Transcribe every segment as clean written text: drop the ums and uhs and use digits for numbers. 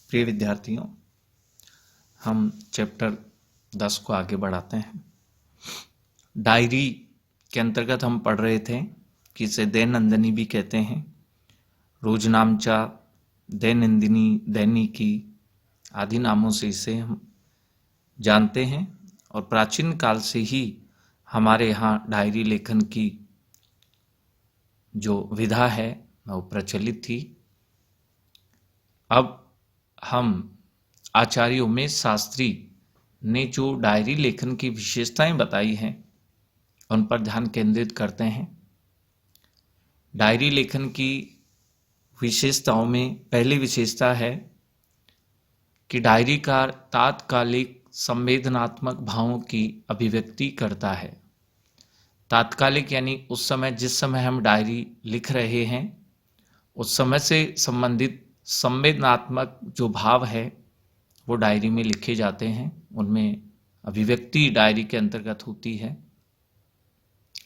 प्रिय विद्यार्थियों, हम चैप्टर 10 को आगे बढ़ाते हैं। डायरी के अंतर्गत हम पढ़ रहे थे कि इसे दैनंदिनी भी कहते हैं। रोजनामचा, दैनंदिनी, दैनिकी आदि नामों से इसे हम जानते हैं और प्राचीन काल से ही हमारे यहाँ डायरी लेखन की जो विधा है वो प्रचलित थी। अब हम आचार्य उमेश शास्त्री ने जो डायरी लेखन की विशेषताएं बताई हैं उन पर ध्यान केंद्रित करते हैं। डायरी लेखन की विशेषताओं में पहली विशेषता है कि डायरीकार तात्कालिक संवेदनात्मक भावों की अभिव्यक्ति करता है। तात्कालिक यानी उस समय जिस समय हम डायरी लिख रहे हैं उस समय से संबंधित संवेदनात्मक जो भाव है वो डायरी में लिखे जाते हैं, उनमें अभिव्यक्ति डायरी के अंतर्गत होती है,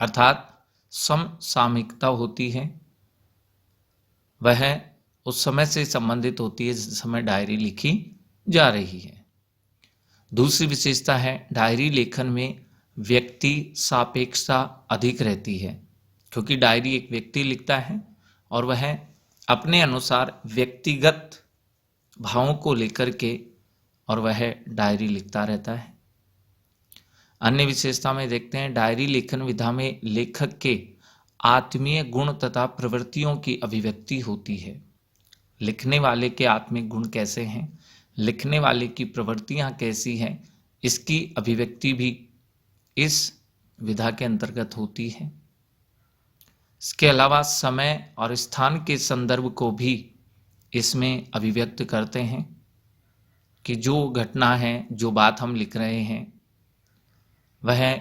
अर्थात समसामयिकता होती है। वह उस समय से संबंधित होती है जिस समय डायरी लिखी जा रही है। दूसरी विशेषता है डायरी लेखन में व्यक्ति सापेक्षता अधिक रहती है, क्योंकि डायरी एक व्यक्ति लिखता है और वह अपने अनुसार व्यक्तिगत भावों को लेकर के और वह डायरी लिखता रहता है। अन्य विशेषता में देखते हैं डायरी लेखन विधा में लेखक के आत्मीय गुण तथा प्रवृत्तियों की अभिव्यक्ति होती है। लिखने वाले के आत्मिक गुण कैसे हैं, लिखने वाले की प्रवृत्तियां कैसी हैं, इसकी अभिव्यक्ति भी इस विधा के अंतर्गत होती है। इसके अलावा समय और स्थान के संदर्भ को भी इसमें अभिव्यक्त करते हैं कि जो घटना है, जो बात हम लिख रहे हैं वह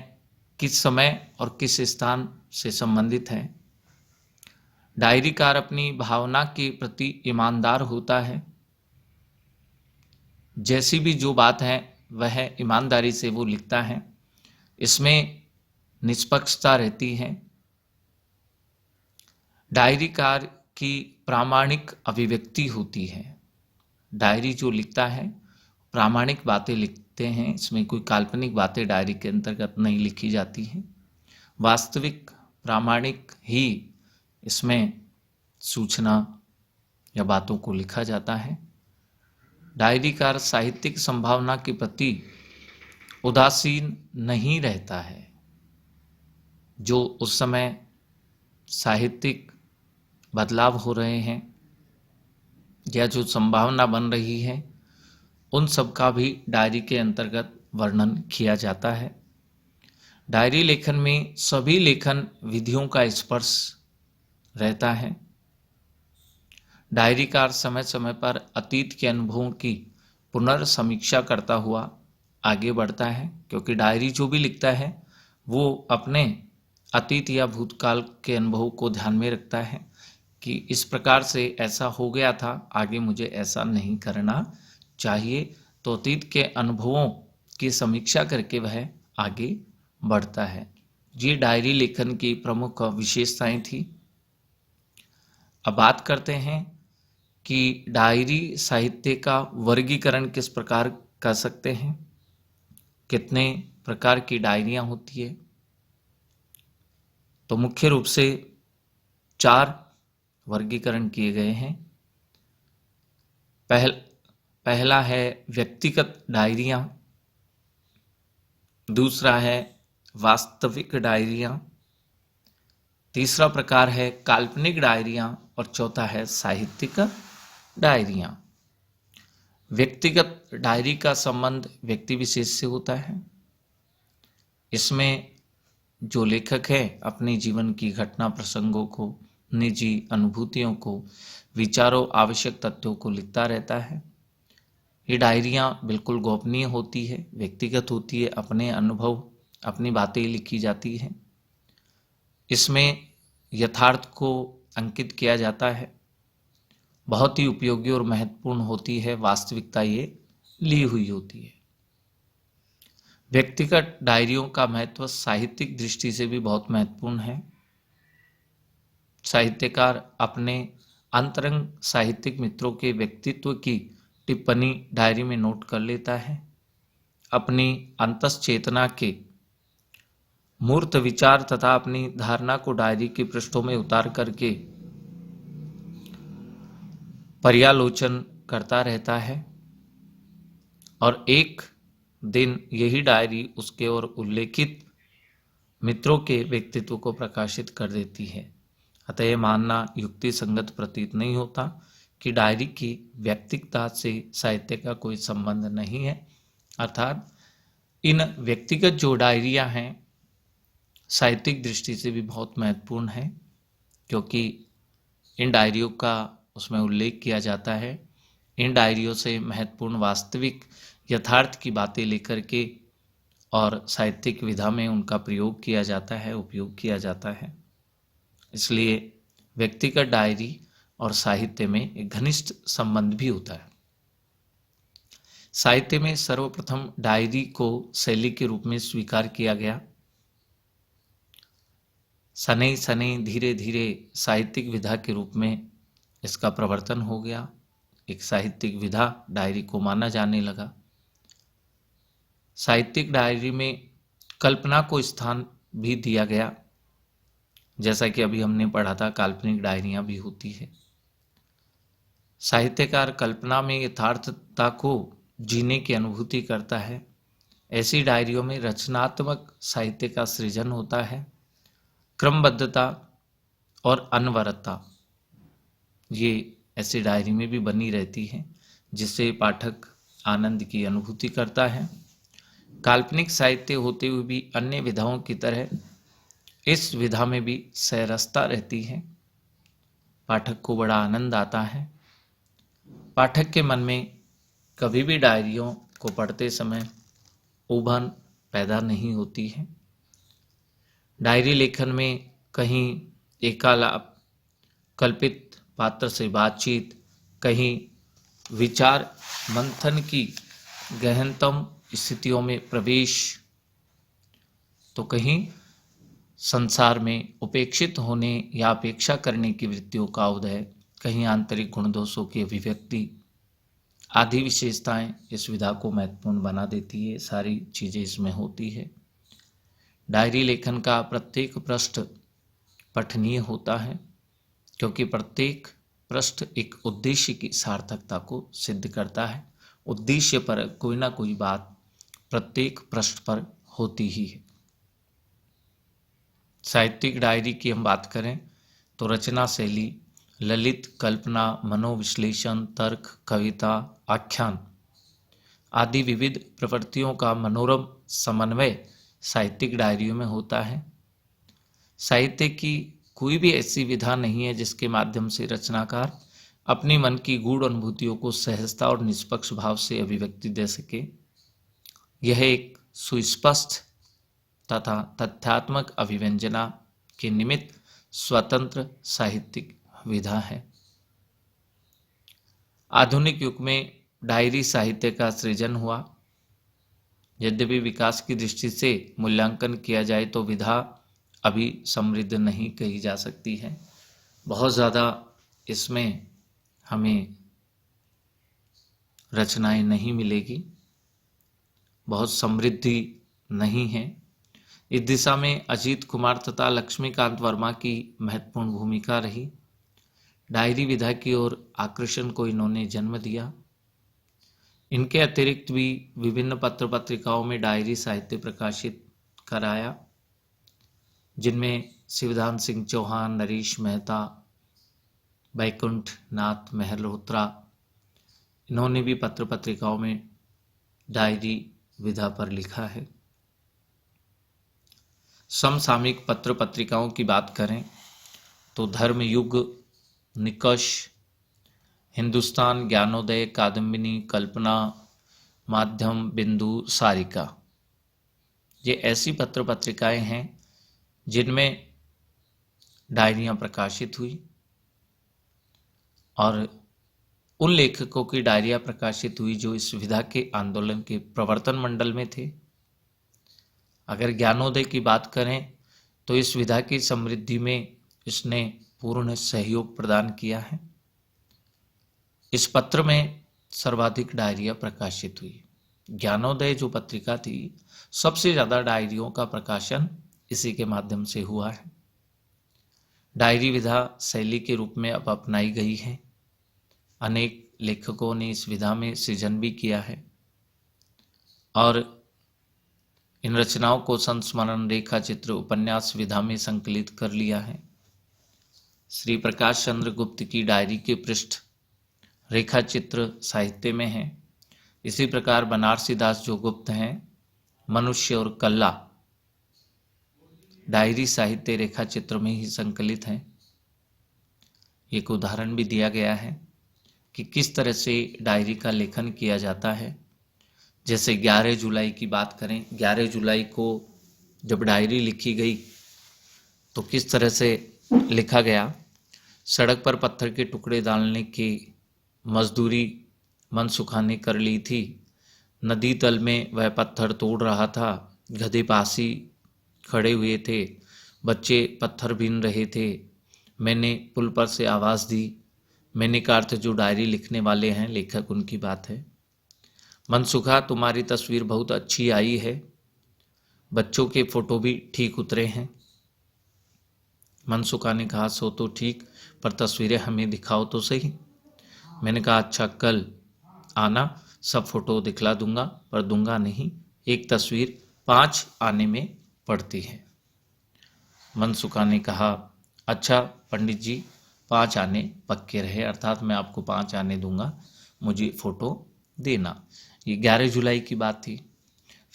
किस समय और किस स्थान से संबंधित है। डायरीकार अपनी भावना के प्रति ईमानदार होता है। जैसी भी जो बात है वह ईमानदारी से वो लिखता है। इसमें निष्पक्षता रहती है। डायरीकार की प्रामाणिक अभिव्यक्ति होती है। डायरी जो लिखता है प्रामाणिक बातें लिखते हैं, इसमें कोई काल्पनिक बातें डायरी के अंतर्गत नहीं लिखी जाती हैं। वास्तविक प्रामाणिक ही इसमें सूचना या बातों को लिखा जाता है। डायरीकार साहित्यिक संभावना के प्रति उदासीन नहीं रहता है। जो उस समय साहित्यिक बदलाव हो रहे हैं या जो संभावना बन रही है उन सब का भी डायरी के अंतर्गत वर्णन किया जाता है। डायरी लेखन में सभी लेखन विधियों का स्पर्श रहता है। डायरीकार समय समय पर अतीत के अनुभवों की पुनर्समीक्षा करता हुआ आगे बढ़ता है, क्योंकि डायरी जो भी लिखता है वो अपने अतीत या भूतकाल के अनुभव को ध्यान में रखता है कि इस प्रकार से ऐसा हो गया था, आगे मुझे ऐसा नहीं करना चाहिए। तो अतीत के अनुभवों की समीक्षा करके वह आगे बढ़ता है। ये डायरी लेखन की प्रमुख विशेषताएं थी। अब बात करते हैं कि डायरी साहित्य का वर्गीकरण किस प्रकार कर सकते हैं, कितने प्रकार की डायरियां होती है। तो मुख्य रूप से 4 वर्गीकरण किए गए हैं। पहला है व्यक्तिगत डायरियां, दूसरा है वास्तविक डायरियां, तीसरा प्रकार है काल्पनिक डायरियां और चौथा है साहित्यिक डायरियां। व्यक्तिगत डायरी का संबंध व्यक्ति विशेष से होता है। इसमें जो लेखक है अपने जीवन की घटना प्रसंगों को, निजी अनुभूतियों को, विचारों, आवश्यक तथ्यों को लिखता रहता है। ये डायरियां बिल्कुल गोपनीय होती है, व्यक्तिगत होती है, अपने अनुभव, अपनी बातें लिखी जाती हैं। इसमें यथार्थ को अंकित किया जाता है। बहुत ही उपयोगी और महत्वपूर्ण होती है, वास्तविकता ये ली हुई होती है। व्यक्तिगत डायरियों का महत्व साहित्यिक दृष्टि से भी बहुत महत्वपूर्ण है। साहित्यकार अपने अंतरंग साहित्यिक मित्रों के व्यक्तित्व की टिप्पणी डायरी में नोट कर लेता है। अपनी अंतश्चेतना के मूर्त विचार तथा अपनी धारणा को डायरी के पृष्ठों में उतार करके पर्यालोचन करता रहता है और एक दिन यही डायरी उसके और उल्लेखित मित्रों के व्यक्तित्व को प्रकाशित कर देती है। अतः यह मानना युक्ति संगत प्रतीत नहीं होता कि डायरी की व्यक्तिगतता से साहित्य का कोई संबंध नहीं है। अर्थात इन व्यक्तिगत जो डायरियां हैं साहित्यिक दृष्टि से भी बहुत महत्वपूर्ण है, क्योंकि इन डायरियों का उसमें उल्लेख किया जाता है। इन डायरियों से महत्वपूर्ण वास्तविक यथार्थ की बातें लेकर के और साहित्यिक विधा में उनका प्रयोग किया जाता है, उपयोग किया जाता है। इसलिए व्यक्तिगत डायरी और साहित्य में एक घनिष्ठ संबंध भी होता है। साहित्य में सर्वप्रथम डायरी को शैली के रूप में स्वीकार किया गया। सने सने धीरे धीरे साहित्यिक विधा के रूप में इसका प्रवर्तन हो गया। एक साहित्यिक विधा डायरी को माना जाने लगा। साहित्यिक डायरी में कल्पना को स्थान भी दिया गया, जैसा कि अभी हमने पढ़ा था काल्पनिक डायरियां भी होती है। साहित्यकार कल्पना में यथार्थता को जीने की अनुभूति करता है। ऐसी डायरियों में रचनात्मक साहित्य का सृजन होता है। क्रमबद्धता और अनवरतता ये ऐसी डायरी में भी बनी रहती है, जिससे पाठक आनंद की अनुभूति करता है। काल्पनिक साहित्य होते हुए भी अन्य विधाओं की तरह इस विधा में भी सहरसता रहती है। पाठक को बड़ा आनंद आता है। पाठक के मन में कभी भी डायरियों को पढ़ते समय उभन पैदा नहीं होती है। डायरी लेखन में कहीं एकालाप, कल्पित पात्र से बातचीत, कहीं विचार मंथन की गहनतम स्थितियों में प्रवेश, तो कहीं संसार में उपेक्षित होने या अपेक्षा करने की वृत्तियों का उदय, कहीं आंतरिक गुण दोषों की अभिव्यक्ति आदि विशेषताएं इस विधा को महत्वपूर्ण बना देती है। सारी चीज़ें इसमें होती है। डायरी लेखन का प्रत्येक पृष्ठ पठनीय होता है, क्योंकि प्रत्येक पृष्ठ एक उद्देश्य की सार्थकता को सिद्ध करता है। उद्देश्य पर कोई ना कोई बात प्रत्येक पृष्ठ पर होती ही है। साहित्यिक डायरी की हम बात करें तो रचना शैली, ललित, कल्पना, मनोविश्लेषण, तर्क, कविता, आख्यान आदि विविध प्रवृत्तियों का मनोरम समन्वय साहित्यिक डायरियों में होता है। साहित्य की कोई भी ऐसी विधा नहीं है जिसके माध्यम से रचनाकार अपने मन की गूढ़ अनुभूतियों को सहजता और निष्पक्ष भाव से अभिव्यक्ति दे सके। यह एक सुस्पष्ट तथा तथ्यात्मक अभिव्यंजना के निमित्त स्वतंत्र साहित्यिक विधा है। आधुनिक युग में डायरी साहित्य का सृजन हुआ। यद्यपि विकास की दृष्टि से मूल्यांकन किया जाए तो विधा अभी समृद्ध नहीं कही जा सकती है। बहुत ज़्यादा इसमें हमें रचनाएं नहीं मिलेगी, बहुत समृद्धि नहीं है। इस दिशा में अजीत कुमार तथा लक्ष्मीकांत वर्मा की महत्वपूर्ण भूमिका रही। डायरी विधा की ओर आकर्षण को इन्होंने जन्म दिया। इनके अतिरिक्त भी विभिन्न पत्र पत्रिकाओं में डायरी साहित्य प्रकाशित कराया, जिनमें शिवदान सिंह चौहान, नरेश मेहता, बैकुंठ नाथ मेहरोत्रा, इन्होंने भी पत्र पत्रिकाओं में डायरी विधा पर लिखा है। समसामयिक पत्र पत्रिकाओं की बात करें तो धर्मयुग, निकष, हिंदुस्तान, ज्ञानोदय, कादम्बिनी, कल्पना, माध्यम, बिंदु, सारिका, ये ऐसी पत्र पत्रिकाएं हैं जिनमें डायरियां प्रकाशित हुई और उन लेखकों की डायरियां प्रकाशित हुई जो इस विधा के आंदोलन के प्रवर्तन मंडल में थे। अगर ज्ञानोदय की बात करें तो इस विधा की समृद्धि में इसने पूर्ण सहयोग प्रदान किया है। इस पत्र में सर्वाधिक डायरियाँ प्रकाशित हुई। ज्ञानोदय जो पत्रिका थी, सबसे ज़्यादा डायरियों का प्रकाशन इसी के माध्यम से हुआ है। डायरी विधा शैली के रूप में अब अपनाई गई है। अनेक लेखकों ने इस विधा में सृजन भी किया है और इन रचनाओं को संस्मरण, रेखा चित्र, उपन्यास विधा में संकलित कर लिया है। श्री प्रकाश चंद्र गुप्त की डायरी के पृष्ठ रेखा चित्र साहित्य में है। इसी प्रकार बनारसी दास जो गुप्त हैं, मनुष्य और कल्ला डायरी साहित्य रेखा चित्र में ही संकलित हैं। एक उदाहरण भी दिया गया है कि किस तरह से डायरी का लेखन किया जाता है। जैसे 11 जुलाई की बात करें, 11 जुलाई को जब डायरी लिखी गई तो किस तरह से लिखा गया। सड़क पर पत्थर के टुकड़े डालने की मजदूरी मनसुखा ने कर ली थी। नदी तल में वह पत्थर तोड़ रहा था। गधे पास ही खड़े हुए थे। बच्चे पत्थर बीन रहे थे। मैंने पुल पर से आवाज़ दी। मैंने का अर्थ जो डायरी लिखने वाले हैं, लेखक, उनकी बात है। मनसुखा, तुम्हारी तस्वीर बहुत अच्छी आई है। बच्चों के फोटो भी ठीक उतरे हैं। मनसुखा ने कहा, सो तो ठीक, पर तस्वीरें हमें दिखाओ तो सही। मैंने कहा, अच्छा, कल आना, सब फोटो दिखला दूंगा, पर दूंगा नहीं। एक तस्वीर 5 आने में पड़ती है। मनसुखा ने कहा, अच्छा पंडित जी, 5 आने पक्के रहे, अर्थात मैं आपको 5 आने दूंगा, मुझे फोटो देना। ये 11 जुलाई की बात थी।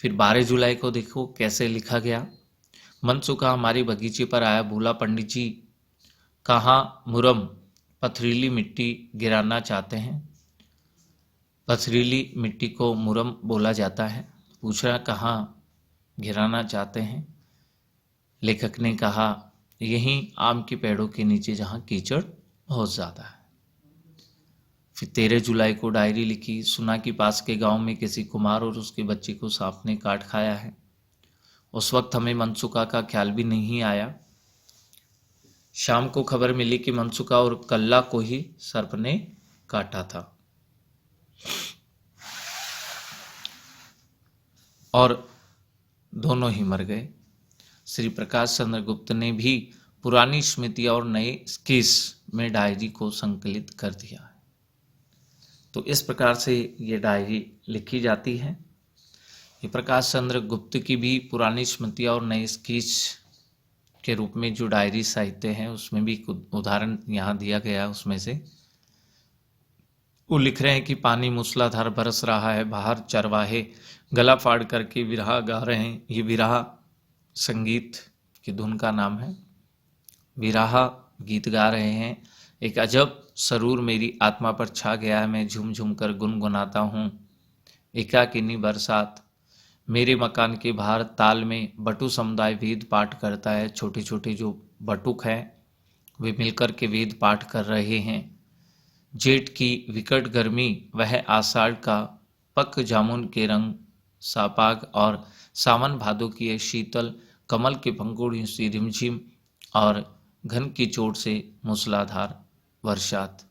फिर 12 जुलाई को देखो कैसे लिखा गया। मनसुखा हमारे बगीचे पर आया, बोला, पंडित जी, कहाँ मुरम पथरीली मिट्टी गिराना चाहते हैं। पथरीली मिट्टी को मुरम बोला जाता है। पूछ रहा, कहाँ गिराना चाहते हैं। लेखक ने कहा, यहीं आम के पेड़ों के नीचे, जहाँ कीचड़ बहुत ज़्यादा है। फिर 13 जुलाई को डायरी लिखी। सुना कि पास के गांव में किसी कुमार और उसके बच्चे को सांप ने काट खाया है। उस वक्त हमें मनसुखा का ख्याल भी नहीं आया। शाम को खबर मिली कि मनसुखा और कल्ला को ही सर्प ने काटा था और दोनों ही मर गए। श्री प्रकाश चंद्र गुप्त ने भी पुरानी स्मृतियां और नए स्केच में डायरी को संकलित कर दिया है। तो इस प्रकार से ये डायरी लिखी जाती है। ये प्रकाश चंद्र गुप्त की भी पुरानी स्मृतियां और नए स्केच के रूप में जो डायरी साहित्य है, उसमें भी उदाहरण यहाँ दिया गया। उसमें से वो लिख रहे हैं कि पानी मूसलाधार बरस रहा है, बाहर चरवाहे गला फाड़ करके विरहा गा रहे हैं। ये विरहा संगीत की धुन का नाम है। विरहा गीत गा रहे हैं। एक अजब सरूर मेरी आत्मा पर छा गया है, मैं झूम झूम कर गुनगुनाता हूँ। एकाकिनी बरसात, मेरे मकान के बाहर ताल में बटु समुदाय वेद पाठ करता है। छोटे छोटे जो बटुक हैं वे मिलकर के वेद पाठ कर रहे हैं। जेठ की विकट गर्मी, वह आषाढ़ का पक जामुन के रंग सापाग और सावन भादों की ये शीतल कमल के पंखुड़ियों से रिमझिम और घन की चोट से मूसलाधार वर्षात।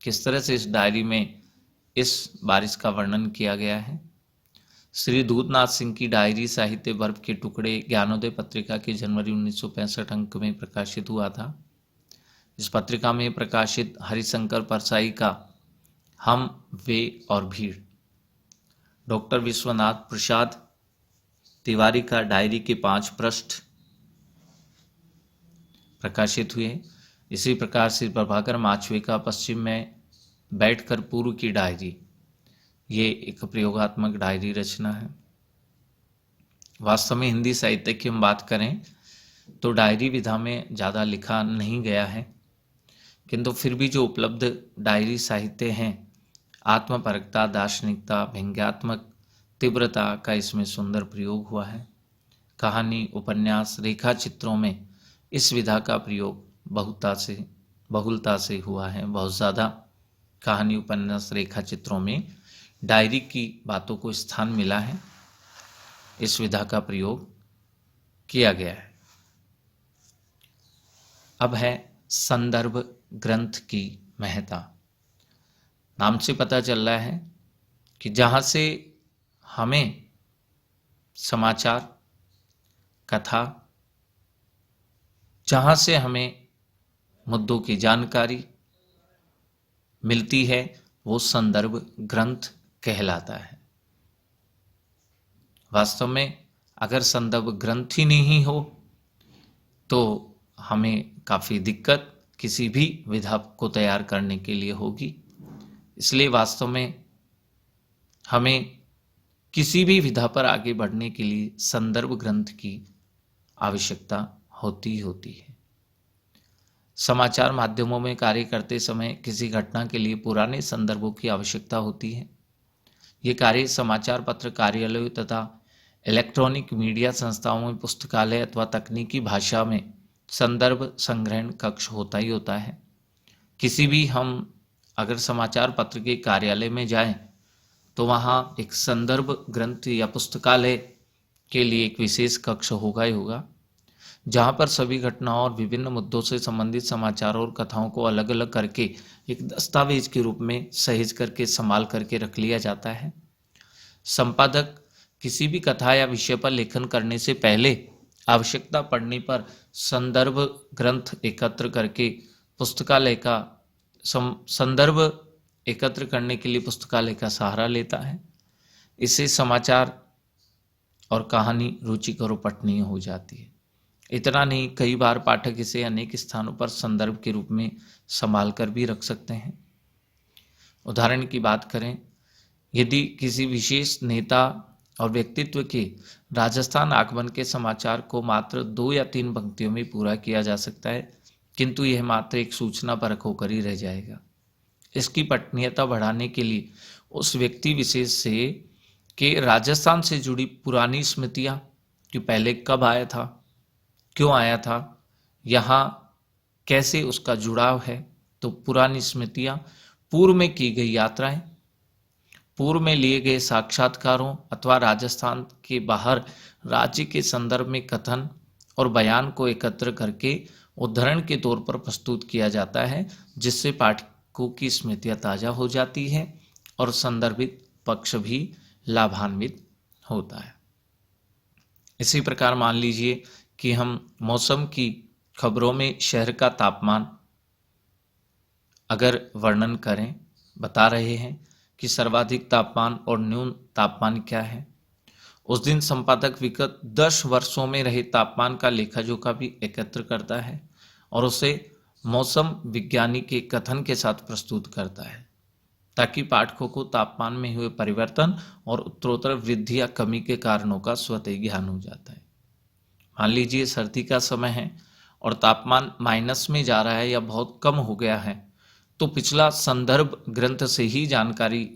किस तरह से इस डायरी में इस बारिश का वर्णन किया गया है। श्री दूधनाथ सिंह की डायरी साहित्य बर्फ के टुकड़े ज्ञानोदय पत्रिका के जनवरी 1965 अंक में प्रकाशित हुआ था। इस पत्रिका में प्रकाशित हरिशंकर परसाई का हम, वे और भीड़, डॉक्टर विश्वनाथ प्रसाद तिवारी का डायरी के 5 पृष्ठ प्रकाशित हुए। इसी प्रकार से प्रभाकर माचवे का पश्चिम में बैठकर पूर्व की डायरी, ये एक प्रयोगात्मक डायरी रचना है। वास्तव में हिंदी साहित्य की हम बात करें तो डायरी विधा में ज़्यादा लिखा नहीं गया है, किंतु फिर भी जो उपलब्ध डायरी साहित्य हैं, आत्मपरकता, दार्शनिकता, व्यंग्यात्मक तीव्रता का इसमें सुंदर प्रयोग हुआ है। कहानी, उपन्यास, रेखा चित्रों में इस विधा का प्रयोग बहुलता से हुआ है। बहुत ज़्यादा कहानी, उपन्यास, रेखा चित्रों में डायरी की बातों को स्थान मिला है। इस विधा का प्रयोग किया गया है। अब है संदर्भ ग्रंथ की महत्ता। नाम से पता चल रहा है कि जहाँ से हमें समाचार, कथा, जहाँ से हमें मुद्दों की जानकारी मिलती है वो संदर्भ ग्रंथ कहलाता है। वास्तव में अगर संदर्भ ग्रंथ ही नहीं हो तो हमें काफ़ी दिक्कत किसी भी विधा को तैयार करने के लिए होगी। इसलिए वास्तव में हमें किसी भी विधा पर आगे बढ़ने के लिए संदर्भ ग्रंथ की आवश्यकता होती है। समाचार माध्यमों में कार्य करते समय किसी घटना के लिए पुराने संदर्भों की आवश्यकता होती है। ये कार्य समाचार पत्र कार्यालयों तथा इलेक्ट्रॉनिक मीडिया संस्थाओं में पुस्तकालय अथवा तकनीकी भाषा में संदर्भ संग्रहण कक्ष होता ही होता है। किसी भी हम अगर समाचार पत्र के कार्यालय में जाएं तो वहाँ एक संदर्भ ग्रंथ या पुस्तकालय के लिए एक विशेष कक्ष होगा ही होगा, जहाँ पर सभी घटनाओं और विभिन्न मुद्दों से संबंधित समाचारों और कथाओं को अलग अलग करके एक दस्तावेज के रूप में सहेज करके संभाल करके रख लिया जाता है। संपादक किसी भी कथा या विषय पर लेखन करने से पहले आवश्यकता पड़ने पर संदर्भ ग्रंथ एकत्र करके पुस्तकालय का संदर्भ एकत्र करने के लिए पुस्तकालय का सहारा लेता है। इससे समाचार और कहानी रुचिकर और पठनीय हो जाती है। इतना नहीं, कई बार पाठक इसे अनेक स्थानों पर संदर्भ के रूप में संभाल कर भी रख सकते हैं। उदाहरण की बात करें, यदि किसी विशेष नेता और व्यक्तित्व के राजस्थान आगमन के समाचार को मात्र 2 या 3 पंक्तियों में पूरा किया जा सकता है, किंतु यह मात्र एक सूचना परक होकर ही रह जाएगा। इसकी पठनीयता बढ़ाने के लिए उस व्यक्ति विशेष से के राजस्थान से जुड़ी पुरानी स्मृतियाँ कि पहले कब आया था, क्यों आया था, यहाँ कैसे उसका जुड़ाव है, तो पुरानी स्मृतियाँ, पूर्व में की गई यात्राएं, पूर्व में लिए गए साक्षात्कारों अथवा राजस्थान के बाहर राज्य के संदर्भ में कथन और बयान को एकत्र करके उदाहरण के तौर पर प्रस्तुत किया जाता है, जिससे पाठकों की स्मृतियाँ ताज़ा हो जाती है और संदर्भित पक्ष भी लाभान्वित होता है। इसी प्रकार मान लीजिए कि हम मौसम की खबरों में शहर का तापमान अगर वर्णन करें, बता रहे हैं कि सर्वाधिक तापमान और न्यून तापमान क्या है, उस दिन संपादक विगत 10 वर्षों में रहे तापमान का लेखा जोखा भी एकत्र करता है और उसे मौसम विज्ञानी के कथन के साथ प्रस्तुत करता है, ताकि पाठकों को तापमान में हुए परिवर्तन और उत्तरोत्तर वृद्धि या कमी के कारणों का स्वतः ज्ञान हो जाता है। मान लीजिए सर्दी का समय है और तापमान माइनस में जा रहा है या बहुत कम हो गया है, तो पिछला संदर्भ ग्रंथ से ही जानकारी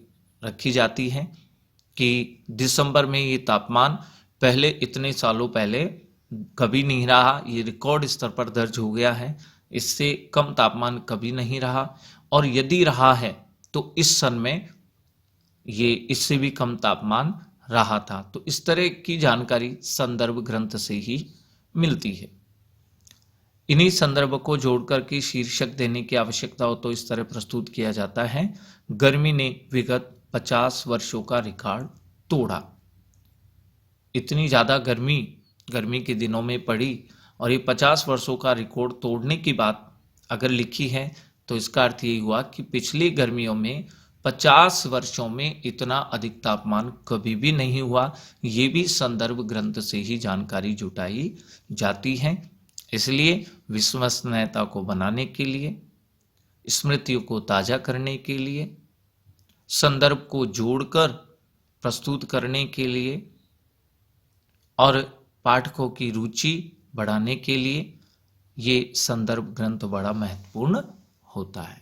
रखी जाती है कि दिसंबर में ये तापमान पहले इतने सालों पहले कभी नहीं रहा, ये रिकॉर्ड स्तर पर दर्ज हो गया है, इससे कम तापमान कभी नहीं रहा, और यदि रहा है तो इस सन में ये इससे भी कम तापमान रहा था। तो इस तरह की जानकारी संदर्भ ग्रंथ से ही मिलती है। इन्हीं संदर्भ को जोड़कर के शीर्षक देने की आवश्यकता हो तो इस तरह प्रस्तुत किया जाता है, गर्मी ने विगत 50 वर्षों का रिकॉर्ड तोड़ा। इतनी ज़्यादा गर्मी के दिनों में पड़ी और ये 50 वर्षों का रिकॉर्ड तोड़ने की बात अगर लिखी है तो इसका अर्थ यही हुआ कि पिछली गर्मियों में 50 वर्षों में इतना अधिक तापमान कभी भी नहीं हुआ। ये भी संदर्भ ग्रंथ से ही जानकारी जुटाई जाती है। इसलिए विश्वसनीयता को बनाने के लिए, स्मृतियों को ताज़ा करने के लिए, संदर्भ को जोड़कर प्रस्तुत करने के लिए और पाठकों की रुचि बढ़ाने के लिए ये संदर्भ ग्रंथ बड़ा महत्वपूर्ण होता है।